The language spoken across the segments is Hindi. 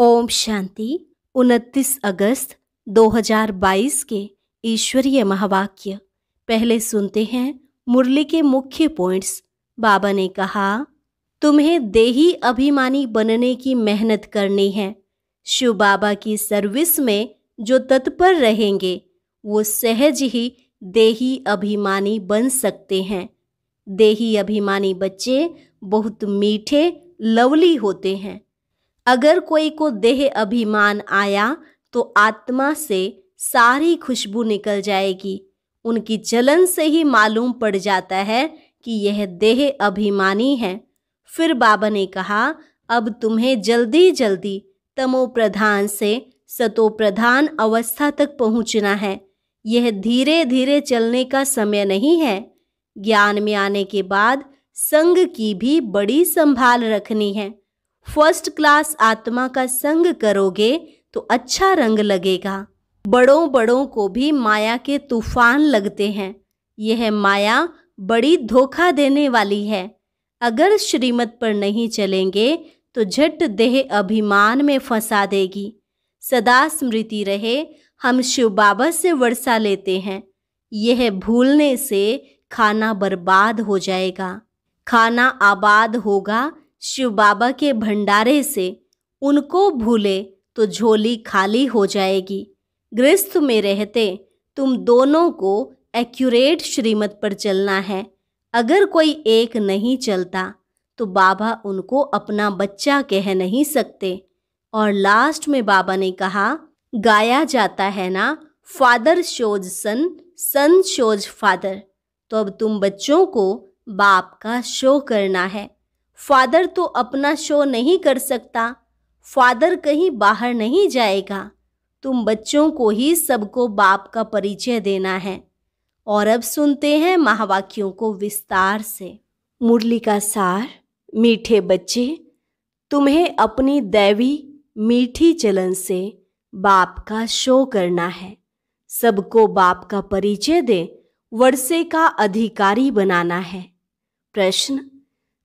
ओम शांति। 29 अगस्त 2022 के ईश्वरीय महावाक्य पहले सुनते हैं मुरली के मुख्य पॉइंट्स। बाबा ने कहा, तुम्हें देही अभिमानी बनने की मेहनत करनी है। शिव बाबा की सर्विस में जो तत्पर रहेंगे वो सहज ही देही अभिमानी बन सकते हैं। देही अभिमानी बच्चे बहुत मीठे लवली होते हैं। अगर कोई को देह अभिमान आया तो आत्मा से सारी खुशबू निकल जाएगी। उनकी चलन से ही मालूम पड़ जाता है कि यह देह अभिमानी है। फिर बाबा ने कहा, अब तुम्हें जल्दी जल्दी तमो प्रधान से सतो प्रधान अवस्था तक पहुंचना है। यह धीरे धीरे चलने का समय नहीं है। ज्ञान में आने के बाद संग की भी बड़ी संभाल रखनी है। फर्स्ट क्लास आत्मा का संग करोगे तो अच्छा रंग लगेगा। बड़ों बड़ों को भी माया के तूफान लगते हैं। यह माया बड़ी धोखा देने वाली है। अगर श्रीमत पर नहीं चलेंगे तो झट देह अभिमान में फंसा देगी। सदा स्मृति रहे, हम शिव बाबा से वर्षा लेते हैं। यह भूलने से खाना बर्बाद हो जाएगा। खाना आबाद होगा शिव बाबा के भंडारे से। उनको भूले तो झोली खाली हो जाएगी। गृहस्थ में रहते तुम दोनों को एक्यूरेट श्रीमत पर चलना है। अगर कोई एक नहीं चलता तो बाबा उनको अपना बच्चा कह नहीं सकते। और लास्ट में बाबा ने कहा, गाया जाता है ना, फादर शोज सन, सन शोज फादर। तो अब तुम बच्चों को बाप का शो करना है। फादर तो अपना शो नहीं कर सकता। फादर कहीं बाहर नहीं जाएगा। तुम बच्चों को ही सबको बाप का परिचय देना है। और अब सुनते हैं महावाक्यों को विस्तार से। मुरली का सार। मीठे बच्चे, तुम्हें अपनी दैवी मीठी चलन से बाप का शो करना है। सबको बाप का परिचय दे, वर्षे का अधिकारी बनाना है। प्रश्न,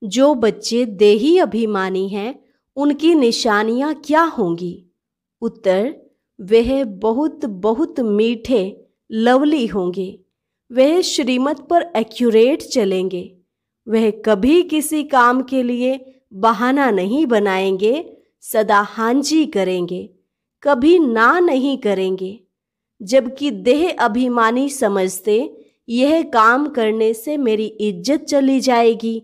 जो बच्चे देही अभिमानी हैं उनकी निशानियां क्या होंगी? उत्तर, वह बहुत बहुत मीठे लवली होंगे। वह श्रीमत पर एक्यूरेट चलेंगे। वह कभी किसी काम के लिए बहाना नहीं बनाएंगे। सदा हांजी करेंगे, कभी ना नहीं करेंगे। जबकि देह अभिमानी समझते यह काम करने से मेरी इज्जत चली जाएगी।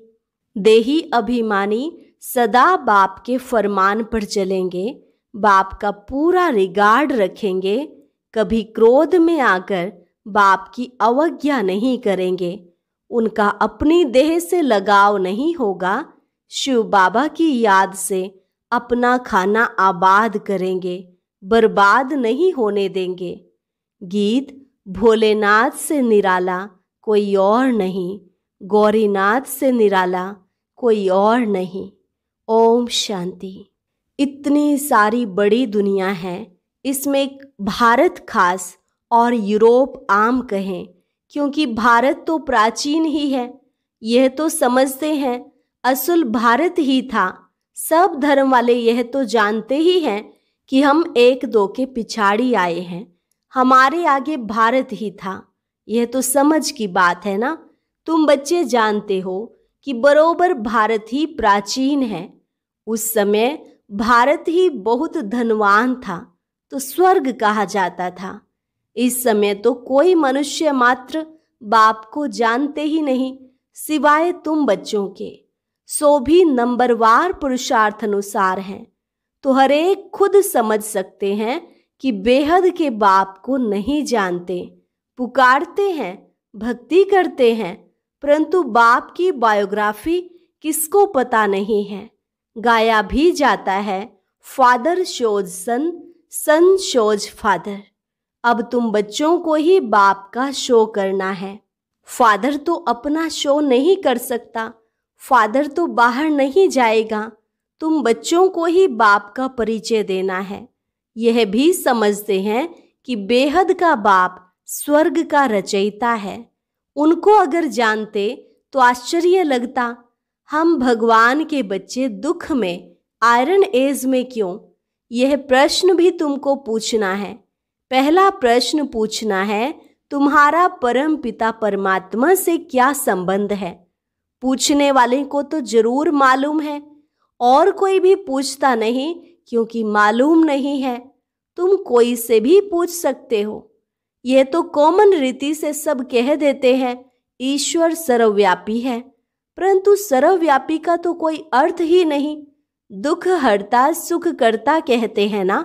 देही अभिमानी सदा बाप के फरमान पर चलेंगे, बाप का पूरा रिगार्ड रखेंगे। कभी क्रोध में आकर बाप की अवज्ञा नहीं करेंगे। उनका अपनी देह से लगाव नहीं होगा। शिव बाबा की याद से अपना खाना आबाद करेंगे, बर्बाद नहीं होने देंगे। गीत, भोलेनाथ से निराला कोई और नहीं, गौरीनाथ से निराला कोई और नहीं। ओम शांति। इतनी सारी बड़ी दुनिया है, इसमें भारत खास और यूरोप आम कहें, क्योंकि भारत तो प्राचीन ही है। यह तो समझते हैं असुल भारत ही था। सब धर्म वाले यह तो जानते ही हैं कि हम एक दो के पिछाड़ी आए हैं। हमारे आगे भारत ही था। यह तो समझ की बात है ना। तुम बच्चे जानते हो कि बरोबर भारत ही प्राचीन है। उस समय भारत ही बहुत धनवान था तो स्वर्ग कहा जाता था। इस समय तो कोई मनुष्य मात्र बाप को जानते ही नहीं, सिवाय तुम बच्चों के। सो भी नंबरवार पुरुषार्थ अनुसार हैं। तो हर एक खुद समझ सकते हैं कि बेहद के बाप को नहीं जानते। पुकारते हैं, भक्ति करते हैं, परंतु बाप की बायोग्राफी किसको पता नहीं है। गाया भी जाता है, फादर शोज सन, सन शोज फादर। अब तुम बच्चों को ही बाप का शो करना है। फादर तो अपना शो नहीं कर सकता। फादर तो बाहर नहीं जाएगा। तुम बच्चों को ही बाप का परिचय देना है। यह भी समझते हैं कि बेहद का बाप स्वर्ग का रचयिता है। उनको अगर जानते तो आश्चर्य लगता। हम भगवान के बच्चे दुख में, आयरन एज में क्यों? यह प्रश्न भी तुमको पूछना है। पहला प्रश्न पूछना है, तुम्हारा परम पिता परमात्मा से क्या संबंध है। पूछने वाले को तो जरूर मालूम है, और कोई भी पूछता नहीं क्योंकि मालूम नहीं है। तुम कोई से भी पूछ सकते हो। यह तो कॉमन रीति से सब कह देते हैं, ईश्वर सर्वव्यापी है, परंतु सर्वव्यापी का तो कोई अर्थ ही नहीं। दुख हरता सुख करता कहते हैं ना।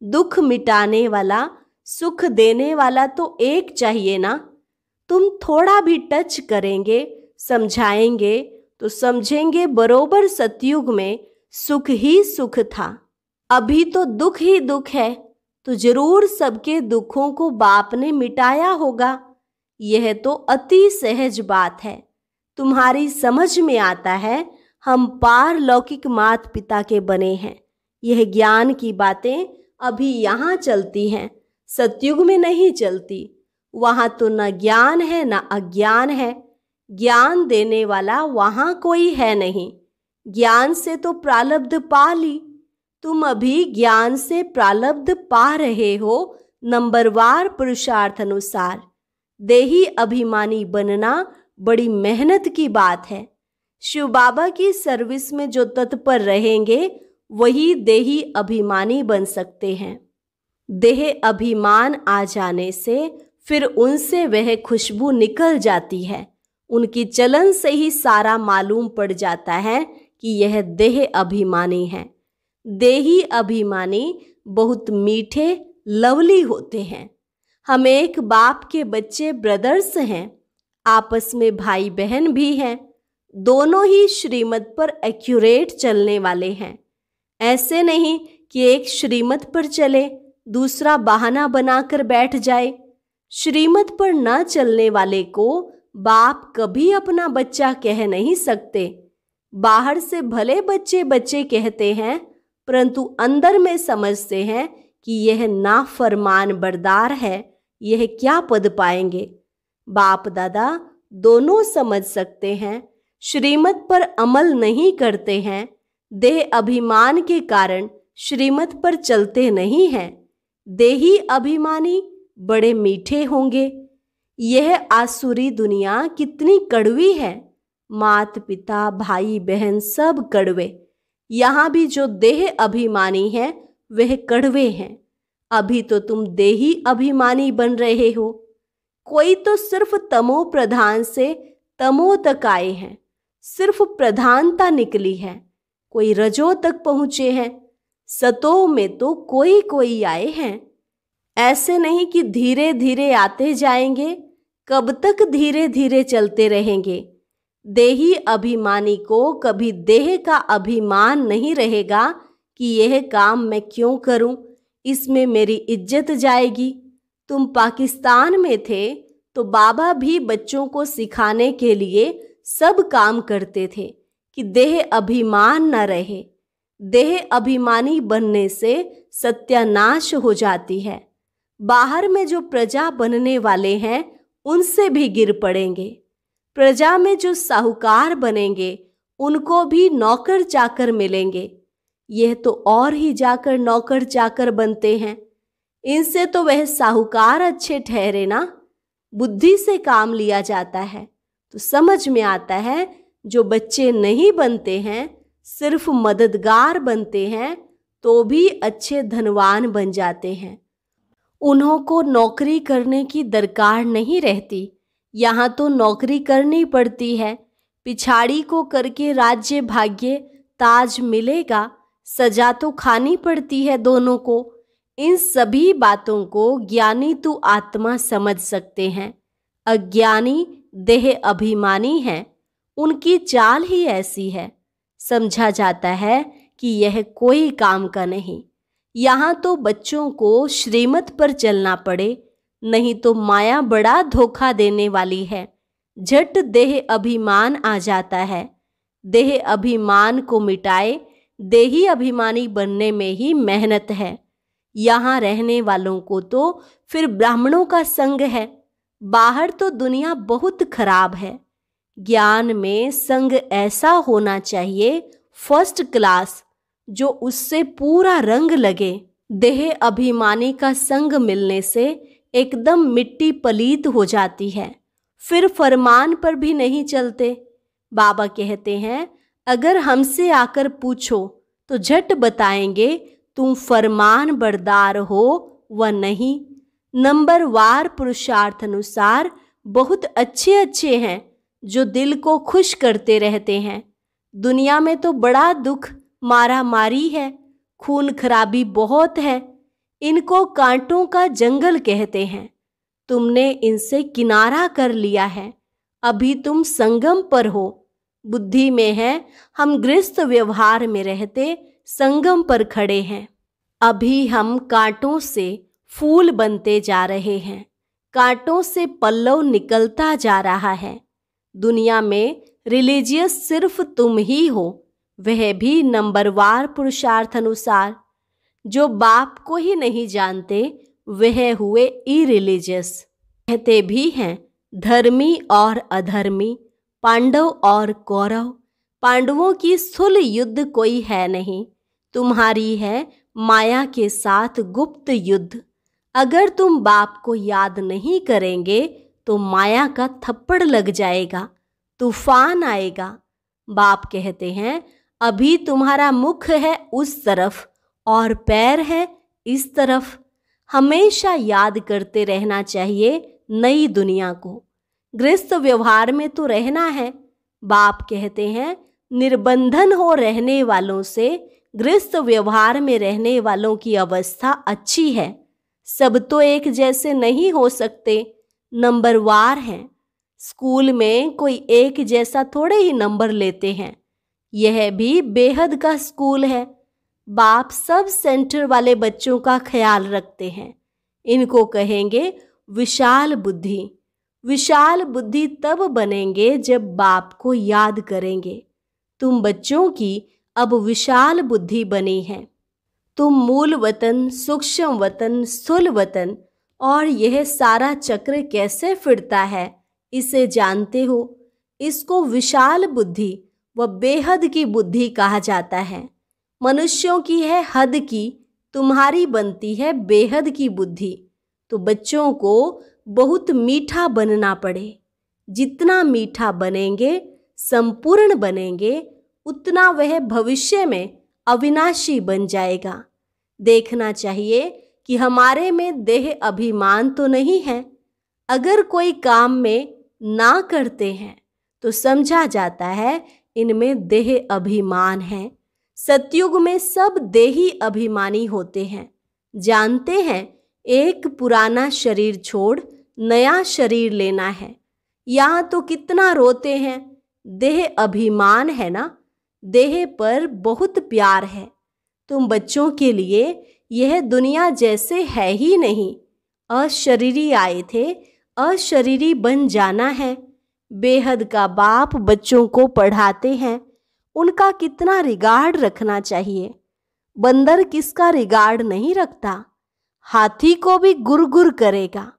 दुख मिटाने वाला सुख देने वाला तो एक चाहिए ना। तुम थोड़ा भी टच करेंगे, समझाएंगे तो समझेंगे बरोबर सतयुग में सुख ही सुख था। अभी तो दुख ही दुख है, तो जरूर सबके दुखों को बाप ने मिटाया होगा। यह तो अति सहज बात है। तुम्हारी समझ में आता है हम पारलौकिक माता पिता के बने हैं। यह ज्ञान की बातें अभी यहाँ चलती हैं, सतयुग में नहीं चलती। वहाँ तो न ज्ञान है न अज्ञान है। ज्ञान देने वाला वहाँ कोई है नहीं। ज्ञान से तो प्रारब्ध पा ली। तुम अभी ज्ञान से प्रारब्ध पा रहे हो नंबरवार पुरुषार्थ अनुसार। देही अभिमानी बनना बड़ी मेहनत की बात है। शिव बाबा की सर्विस में जो तत्पर रहेंगे वही देही अभिमानी बन सकते हैं। देह अभिमान आ जाने से फिर उनसे वह खुशबू निकल जाती है। उनकी चलन से ही सारा मालूम पड़ जाता है कि यह देह अभिमानी है। देही अभिमानी बहुत मीठे लवली होते हैं। हम एक बाप के बच्चे ब्रदर्स हैं, आपस में भाई बहन भी हैं। दोनों ही श्रीमत पर एक्यूरेट चलने वाले हैं। ऐसे नहीं कि एक श्रीमत पर चले, दूसरा बहाना बनाकर बैठ जाए। श्रीमत पर न चलने वाले को बाप कभी अपना बच्चा कह नहीं सकते। बाहर से भले बच्चे बच्चे कहते हैं, परंतु अंदर में समझते हैं कि यह नाफरमान बरदार है, यह क्या पद पाएंगे। बाप दादा दोनों समझ सकते हैं, श्रीमत पर अमल नहीं करते हैं। देह अभिमान के कारण श्रीमत पर चलते नहीं हैं। देही अभिमानी बड़े मीठे होंगे। यह आसुरी दुनिया कितनी कड़वी है। मात पिता भाई बहन सब कड़वे। यहाँ भी जो देह अभिमानी है वह कड़वे हैं। अभी तो तुम देही अभिमानी बन रहे हो। कोई तो सिर्फ तमो प्रधान से तमो तक आए हैं, सिर्फ प्रधानता निकली है। कोई रजो तक पहुंचे हैं। सतो में तो कोई कोई आए हैं। ऐसे नहीं कि धीरे धीरे आते जाएंगे। कब तक धीरे धीरे चलते रहेंगे। देही अभिमानी को कभी देह का अभिमान नहीं रहेगा कि यह काम मैं क्यों करूं, इसमें मेरी इज्जत जाएगी। तुम पाकिस्तान में थे तो बाबा भी बच्चों को सिखाने के लिए सब काम करते थे कि देह अभिमान न रहे। देह अभिमानी बनने से सत्यानाश हो जाती है। बाहर में जो प्रजा बनने वाले हैं उनसे भी गिर पड़ेंगे। प्रजा में जो साहूकार बनेंगे उनको भी नौकर चाकर मिलेंगे। यह तो और ही जाकर नौकर चाकर बनते हैं। इनसे तो वह साहूकार अच्छे ठहरे ना। बुद्धि से काम लिया जाता है तो समझ में आता है जो बच्चे नहीं बनते हैं, सिर्फ मददगार बनते हैं, तो भी अच्छे धनवान बन जाते हैं। उन्हों को नौकरी करने की दरकार नहीं रहती। यहाँ तो नौकरी करनी पड़ती है। पिछाड़ी को करके राज्य भाग्य ताज मिलेगा, सजा तो खानी पड़ती है दोनों को। इन सभी बातों को ज्ञानी तू आत्मा समझ सकते हैं। अज्ञानी देह अभिमानी हैं, उनकी चाल ही ऐसी है। समझा जाता है कि यह कोई काम का नहीं। यहाँ तो बच्चों को श्रीमत पर चलना पड़े, नहीं तो माया बड़ा धोखा देने वाली है। झट देह अभिमान आ जाता है। देह अभिमान को मिटाए, देही अभिमानी बनने में ही मेहनत है। यहाँ रहने वालों को तो फिर ब्राह्मणों का संग है। बाहर तो दुनिया बहुत खराब है। ज्ञान में संग ऐसा होना चाहिए फर्स्ट क्लास, जो उससे पूरा रंग लगे। देह अभिमानी का संग मिलने से एकदम मिट्टी पलीत हो जाती है, फिर फरमान पर भी नहीं चलते। बाबा कहते हैं, अगर हमसे आकर पूछो तो झट बताएंगे तुम फरमान बरदार हो व नहीं। नंबरवार पुरुषार्थ अनुसार बहुत अच्छे अच्छे हैं जो दिल को खुश करते रहते हैं। दुनिया में तो बड़ा दुख, मारा मारी है, खून खराबी बहुत है। इनको कांटों का जंगल कहते हैं। तुमने इनसे किनारा कर लिया है, अभी तुम संगम पर हो। बुद्धि में है हम गृहस्थ व्यवहार में रहते संगम पर खड़े हैं। अभी हम कांटों से फूल बनते जा रहे हैं, कांटों से पल्लव निकलता जा रहा है। दुनिया में रिलीजियस सिर्फ तुम ही हो, वह भी नंबरवार पुरुषार्थ अनुसार। जो बाप को ही नहीं जानते वह हुए इरिलीजियस। कहते भी हैं धर्मी और अधर्मी, पांडव और कौरव। पांडवों की स्थूल युद्ध कोई है नहीं, तुम्हारी है माया के साथ गुप्त युद्ध। अगर तुम बाप को याद नहीं करेंगे तो माया का थप्पड़ लग जाएगा, तूफान आएगा। बाप कहते हैं, अभी तुम्हारा मुख है उस तरफ और पैर है इस तरफ। हमेशा याद करते रहना चाहिए नई दुनिया को। गृहस्थ व्यवहार में तो रहना है। बाप कहते हैं, निर्बंधन हो रहने वालों से गृहस्थ व्यवहार में रहने वालों की अवस्था अच्छी है। सब तो एक जैसे नहीं हो सकते, नंबरवार हैं। स्कूल में कोई एक जैसा थोड़े ही नंबर लेते हैं। यह भी बेहद का स्कूल है। बाप सब सेंटर वाले बच्चों का ख्याल रखते हैं। इनको कहेंगे विशाल बुद्धि। विशाल बुद्धि तब बनेंगे जब बाप को याद करेंगे। तुम बच्चों की अब विशाल बुद्धि बनी है। तुम मूल वतन, सूक्ष्म वतन, स्थूल वतन और यह सारा चक्र कैसे फिरता है इसे जानते हो। इसको विशाल बुद्धि व बेहद की बुद्धि कहा जाता है। मनुष्यों की है हद की, तुम्हारी बनती है बेहद की बुद्धि। तो बच्चों को बहुत मीठा बनना पड़े। जितना मीठा बनेंगे, संपूर्ण बनेंगे, उतना वह भविष्य में अविनाशी बन जाएगा। देखना चाहिए कि हमारे में देह अभिमान तो नहीं है। अगर कोई काम में ना करते हैं तो समझा जाता है इनमें देह अभिमान है। सतयुग में सब देही अभिमानी होते हैं। जानते हैं एक पुराना शरीर छोड़ नया शरीर लेना है। यहाँ तो कितना रोते हैं, देह अभिमान है ना। देह पर बहुत प्यार है। तुम बच्चों के लिए यह दुनिया जैसे है ही नहीं। अशरीरी आए थे, अशरीरी बन जाना है। बेहद का बाप बच्चों को पढ़ाते हैं। उनका कितना रिगार्ड रखना चाहिए। बंदर किसका रिगार्ड नहीं रखता, हाथी को भी गुर करेगा।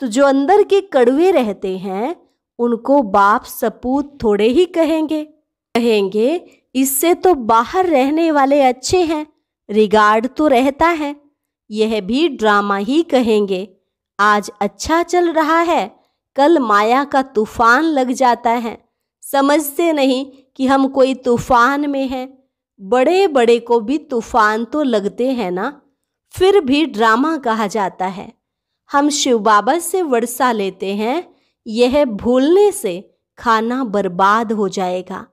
तो जो अंदर के कड़वे रहते हैं उनको बाप सपूत थोड़े ही कहेंगे। इससे तो बाहर रहने वाले अच्छे हैं, रिगार्ड तो रहता है। यह भी ड्रामा ही कहेंगे। आज अच्छा चल रहा है, कल माया का तूफान लग जाता है। समझते नहीं कि हम कोई तूफान में हैं। बड़े बड़े को भी तूफान तो लगते हैं ना, फिर भी ड्रामा कहा जाता है। हम शिव बाबा से वर्षा लेते हैं, यह भूलने से खाना बर्बाद हो जाएगा।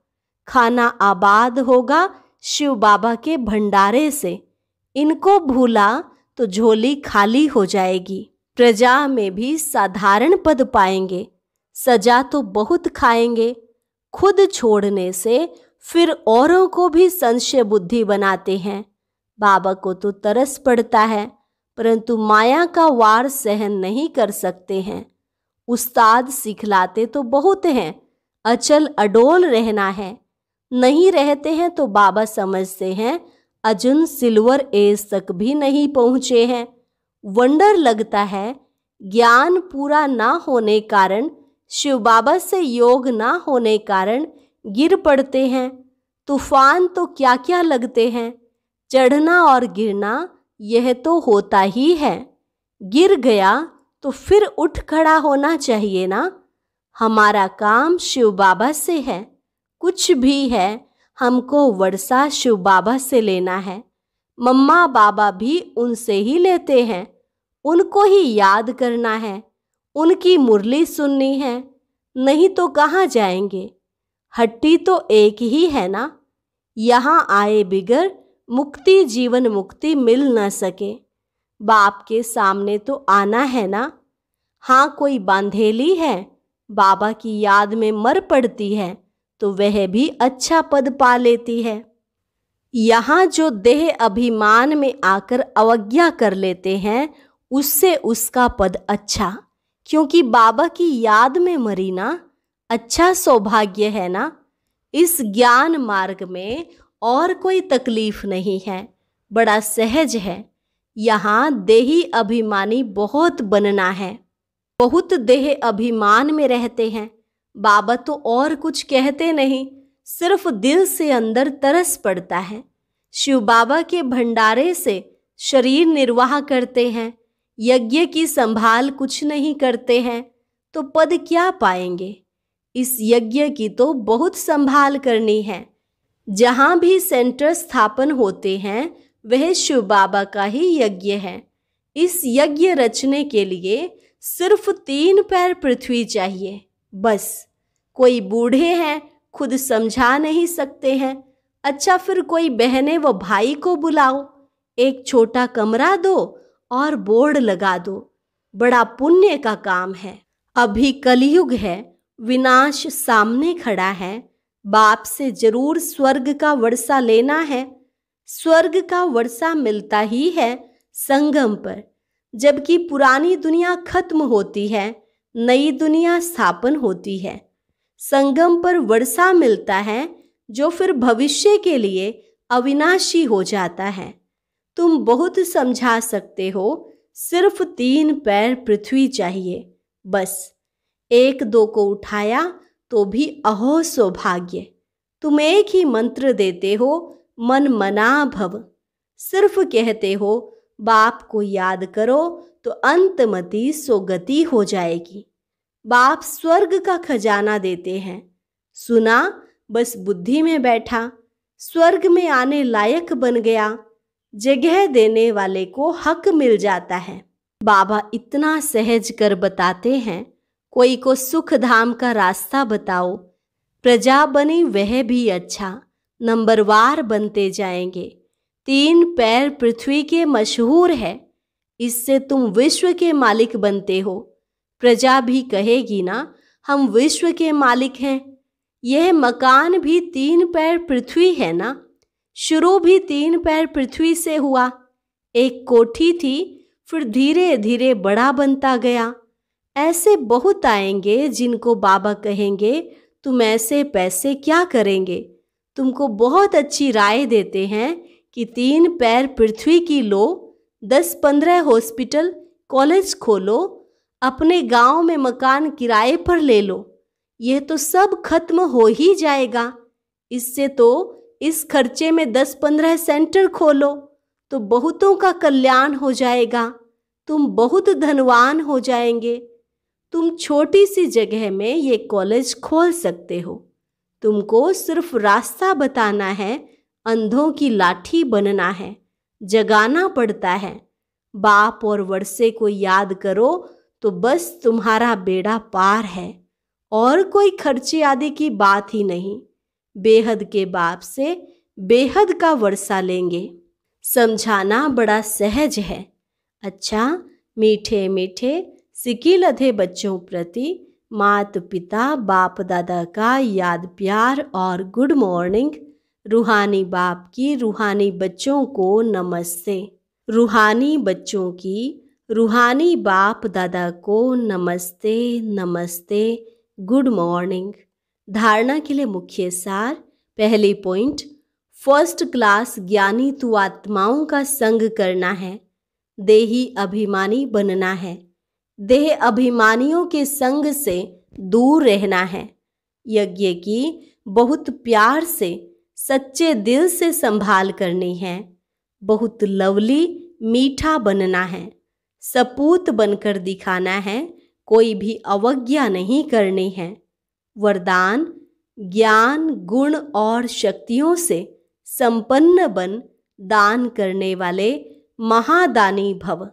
खाना आबाद होगा शिव बाबा के भंडारे से। इनको भूला तो झोली खाली हो जाएगी। प्रजा में भी साधारण पद पाएंगे, सजा तो बहुत खाएंगे। खुद छोड़ने से फिर औरों को भी संशय बुद्धि बनाते हैं। बाबा को तो तरस पड़ता है, परंतु माया का वार सहन नहीं कर सकते हैं। उस्ताद सिखलाते तो बहुत हैं, अचल अडोल रहना है। नहीं रहते हैं तो बाबा समझते हैं अर्जुन सिल्वर एज तक भी नहीं पहुँचे हैं। वंडर लगता है, ज्ञान पूरा ना होने कारण, शिव बाबा से योग ना होने कारण गिर पड़ते हैं। तूफान तो क्या क्या लगते हैं, चढ़ना और गिरना यह तो होता ही है। गिर गया तो फिर उठ खड़ा होना चाहिए ना। हमारा काम शिव बाबा से है। कुछ भी है हमको वर्षा शिव बाबा से लेना है। मम्मा बाबा भी उनसे ही लेते हैं। उनको ही याद करना है, उनकी मुरली सुननी है, नहीं तो कहाँ जाएंगे। हट्टी तो एक ही है ना। यहाँ आए बिगर मुक्ति जीवन मुक्ति मिल न सके। बाप के सामने तो आना है ना। हाँ, कोई बांधेली है, बाबा की याद में मर पड़ती है तो वह भी अच्छा पद पा लेती है। यहाँ जो देह अभिमान में आकर अवज्ञा कर लेते हैं उससे उसका पद अच्छा, क्योंकि बाबा की याद में मरी ना। अच्छा सौभाग्य है ना। इस ज्ञान मार्ग में और कोई तकलीफ नहीं है, बड़ा सहज है। यहाँ देही अभिमानी बहुत बनना है। बहुत देह अभिमान में रहते हैं। बाबा तो और कुछ कहते नहीं, सिर्फ दिल से अंदर तरस पड़ता है। शिव बाबा के भंडारे से शरीर निर्वाह करते हैं, यज्ञ की संभाल कुछ नहीं करते हैं तो पद क्या पाएंगे। इस यज्ञ की तो बहुत संभाल करनी है। जहाँ भी सेंटर स्थापन होते हैं वह शिव बाबा का ही यज्ञ है। इस यज्ञ रचने के लिए सिर्फ 3 पैर पृथ्वी चाहिए, बस। कोई बूढ़े हैं, खुद समझा नहीं सकते हैं। अच्छा, फिर कोई बहनें व भाई को बुलाओ, एक छोटा कमरा दो और बोर्ड लगा दो। बड़ा पुण्य का काम है। अभी कलयुग है, विनाश सामने खड़ा है। बाप से जरूर स्वर्ग का वर्षा लेना है। स्वर्ग का वर्षा मिलता ही है संगम पर, जबकि पुरानी दुनिया खत्म होती है, नई दुनिया स्थापन होती है। संगम पर वर्षा मिलता है जो फिर भविष्य के लिए अविनाशी हो जाता है। तुम बहुत समझा सकते हो, सिर्फ 3 पैर पृथ्वी चाहिए, बस। 1-2 को उठाया तो भी अहो सौभाग्य। तुम एक ही मंत्र देते हो, मन मना भव। सिर्फ कहते हो बाप को याद करो तो अंतमति सोगति हो जाएगी। बाप स्वर्ग का खजाना देते हैं। सुना, बस बुद्धि में बैठा, स्वर्ग में आने लायक बन गया। जगह देने वाले को हक मिल जाता है। बाबा इतना सहज कर बताते हैं। कोई को सुख धाम का रास्ता बताओ। प्रजा बनी वह भी अच्छा, नंबरवार बनते जाएंगे। 3 पैर पृथ्वी के मशहूर है, इससे तुम विश्व के मालिक बनते हो। प्रजा भी कहेगी ना, हम विश्व के मालिक हैं। यह मकान भी 3 पैर पृथ्वी है ना। शुरू भी 3 पैर पृथ्वी से हुआ। एक कोठी थी, फिर धीरे धीरे बड़ा बनता गया। ऐसे बहुत आएंगे जिनको बाबा कहेंगे तुम ऐसे पैसे क्या करेंगे। तुमको बहुत अच्छी राय देते हैं कि 3 पैर पृथ्वी की लो, 10-15 हॉस्पिटल कॉलेज खोलो, अपने गांव में मकान किराए पर ले लो। यह तो सब खत्म हो ही जाएगा। इससे तो इस खर्चे में 10-15 सेंटर खोलो तो बहुतों का कल्याण हो जाएगा। तुम बहुत धनवान हो जाएंगे। तुम छोटी सी जगह में ये कॉलेज खोल सकते हो। तुमको सिर्फ रास्ता बताना है, अंधों की लाठी बनना है, जगाना पड़ता है। बाप और वर्षे को याद करो तो बस तुम्हारा बेड़ा पार है। और कोई खर्चे आदि की बात ही नहीं। बेहद के बाप से बेहद का वर्षा लेंगे। समझाना बड़ा सहज है। अच्छा, मीठे मीठे सिकी लधे बच्चों प्रति मात पिता बाप दादा का याद प्यार और गुड मॉर्निंग। रूहानी बाप की रूहानी बच्चों को नमस्ते। रूहानी बच्चों की रूहानी बाप दादा को नमस्ते नमस्ते, गुड मॉर्निंग। धारणा के लिए मुख्य सार। पहली पॉइंट, फर्स्ट क्लास ज्ञानी तु आत्माओं का संग करना है, देही अभिमानी बनना है। देह अभिमानियों के संग से दूर रहना है। यज्ञ की बहुत प्यार से सच्चे दिल से संभाल करनी है। बहुत लवली मीठा बनना है, सपूत बनकर दिखाना है, कोई भी अवज्ञा नहीं करनी है। वरदान: ज्ञान, गुण और शक्तियों से संपन्न बन दान करने वाले महादानी भव।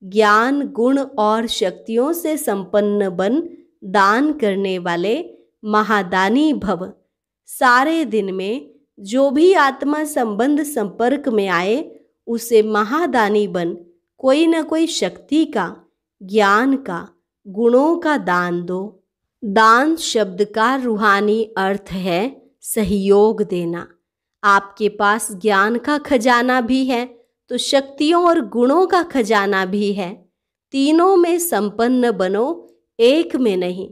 ज्ञान, गुण और शक्तियों से संपन्न बन दान करने वाले महादानी भव। सारे दिन में जो भी आत्मा संबंध संपर्क में आए उसे महादानी बन कोई न कोई शक्ति का, ज्ञान का, गुणों का दान दो। दान शब्द का रूहानी अर्थ है सहयोग देना। आपके पास ज्ञान का खजाना भी है तो शक्तियों और गुणों का खजाना भी है। तीनों में संपन्न बनो, एक में नहीं।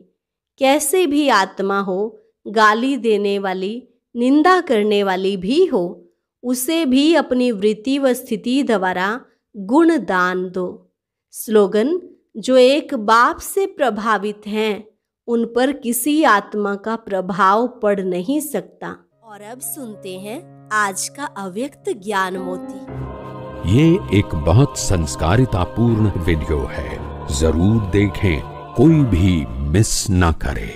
कैसे भी आत्मा हो, गाली देने वाली, निंदा करने वाली भी हो, उसे भी अपनी वृत्ति व स्थिति द्वारा गुण दान दो। स्लोगन: जो एक बाप से प्रभावित हैं उन पर किसी आत्मा का प्रभाव पड़ नहीं सकता। और अब सुनते हैं आज का अव्यक्त ज्ञान मोती। ये एक बहुत संस्कारितापूर्ण वीडियो है, जरूर देखें, कोई भी मिस ना करे।